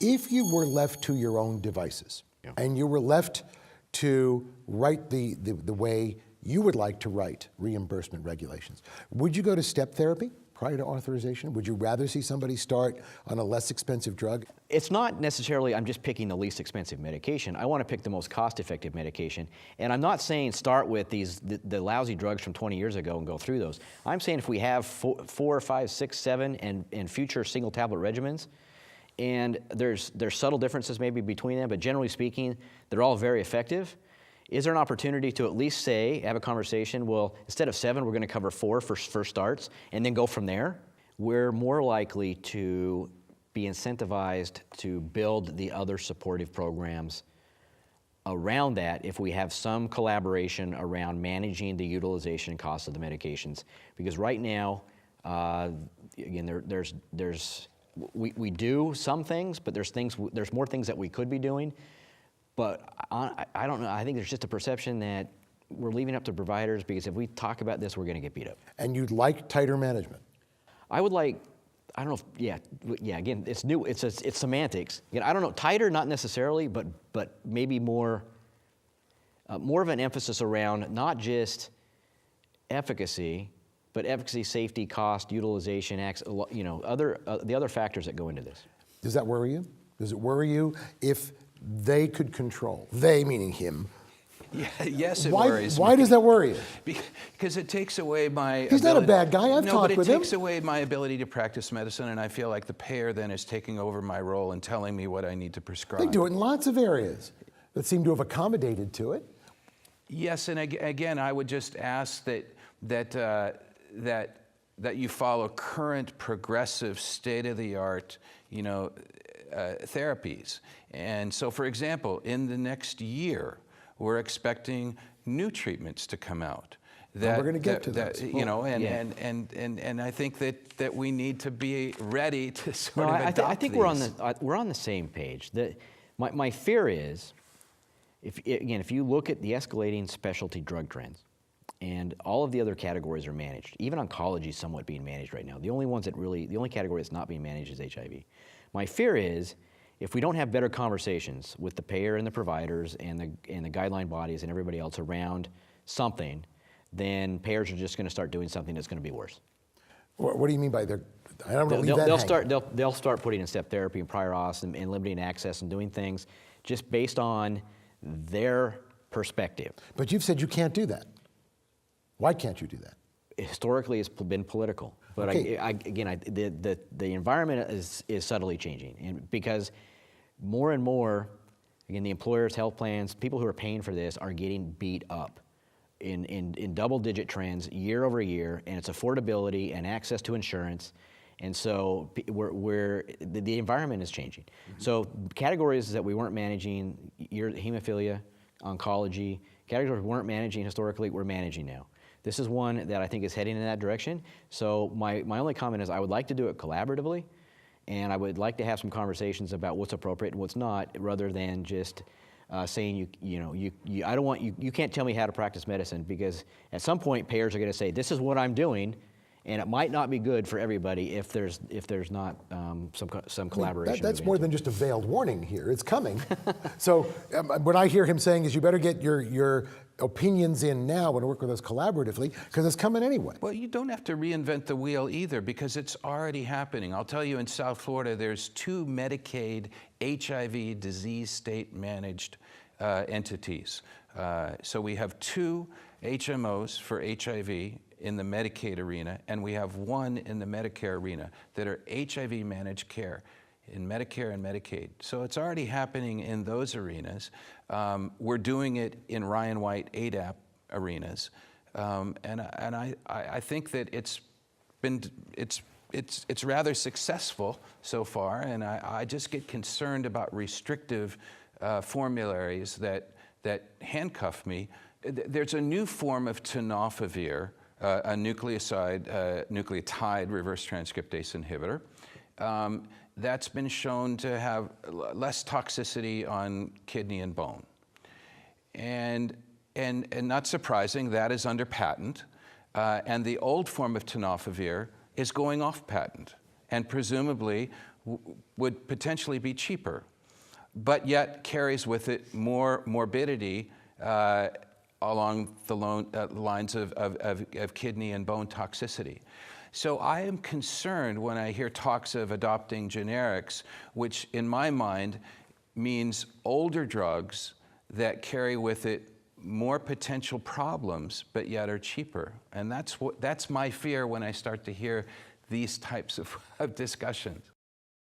If you were left to your own devices, and you were left to write the way you would like to write reimbursement regulations, would you go to step therapy prior to authorization? Would you rather see somebody start on a less expensive drug? It's not necessarily I'm just picking the least expensive medication. I want to pick the most cost-effective medication. And I'm not saying start with the lousy drugs from 20 years ago and go through those. I'm saying if we have 4, 5, 6, 7, and future single tablet regimens, and there's subtle differences maybe between them, but generally speaking, they're all very effective. Is there an opportunity to at least say, have a conversation, well, instead of 7, we're going to cover 4 for first starts, and then go from there? We're more likely to be incentivized to build the other supportive programs around that if we have some collaboration around managing the utilization and cost of the medications. Because right now, again, we do some things, but there's more things that we could be doing. But I don't know, I think there's just a perception that we're leaving up to providers because if we talk about this, we're gonna get beat up. And you'd like tighter management? I would like, I don't know if, yeah, again, it's new, it's semantics. Again, I don't know, tighter, not necessarily, but maybe more of an emphasis around not just efficacy, but efficacy, safety, cost, utilization, the other factors that go into this. Does that worry you? Does it worry you if they could control, they meaning him? Yeah, yes, it worries me. Why does that worry you? Because it takes away my He's not a bad guy, I've talked with him. No, but it takes away my ability to practice medicine, and I feel like the payer then is taking over my role and telling me what I need to prescribe. They do it in lots of areas that seem to have accommodated to it. Yes, and again, I would just ask that you follow current, progressive, state-of-the-art, therapies. And so, for example, in the next year, we're expecting new treatments to come out. We're going to get to that. And I think that we need to be ready to sort of adopt I think these. we're on the same page. My fear is, if you look at the escalating specialty drug trends, and all of the other categories are managed. Even oncology is somewhat being managed right now. The only category that's not being managed is HIV. My fear is, if we don't have better conversations with the payer and the providers and the guideline bodies and everybody else around something, then payers are just going to start doing something that's going to be worse. What do you mean by they're? I don't want to leave that hanging. They'll start putting in step therapy and prior auths and limiting access and doing things just based on their perspective. But you've said you can't do that. Why can't you do that? Historically, it's been political, but okay. The environment is subtly changing, and because more and more, again, the employers' health plans, people who are paying for this are getting beat up in double-digit trends year over year, and it's affordability and access to insurance, and so the environment is changing. Mm-hmm. So categories that we weren't managing, hemophilia, oncology, categories we weren't managing historically, we're managing now. This is one that I think is heading in that direction. So my only comment is I would like to do it collaboratively, and I would like to have some conversations about what's appropriate and what's not, rather than just saying you can't tell me how to practice medicine, because at some point payers are going to say this is what I'm doing, and it might not be good for everybody if there's not some collaboration. That's more than just a veiled warning here. It's coming. So what I hear him saying is you better get your opinions in now and work with us collaboratively, because it's coming anyway. Well, you don't have to reinvent the wheel either, because it's already happening. I'll tell you, in South Florida, there's 2 Medicaid HIV disease state managed entities. So we have 2 HMOs for HIV in the Medicaid arena, and we have 1 in the Medicare arena that are HIV managed care in Medicare and Medicaid. So it's already happening in those arenas. We're doing it in Ryan White ADAP arenas, and I think that it's rather successful so far, and I just get concerned about restrictive formularies that handcuff me. There's a new form of tenofovir, a nucleotide reverse transcriptase inhibitor. That's been shown to have less toxicity on kidney and bone. And not surprising, that is under patent. And the old form of tenofovir is going off patent. And presumably, would potentially be cheaper, but yet carries with it more morbidity along the lines of kidney and bone toxicity. So I am concerned when I hear talks of adopting generics, which in my mind means older drugs that carry with it more potential problems, but yet are cheaper. And that's my fear when I start to hear these types of discussions.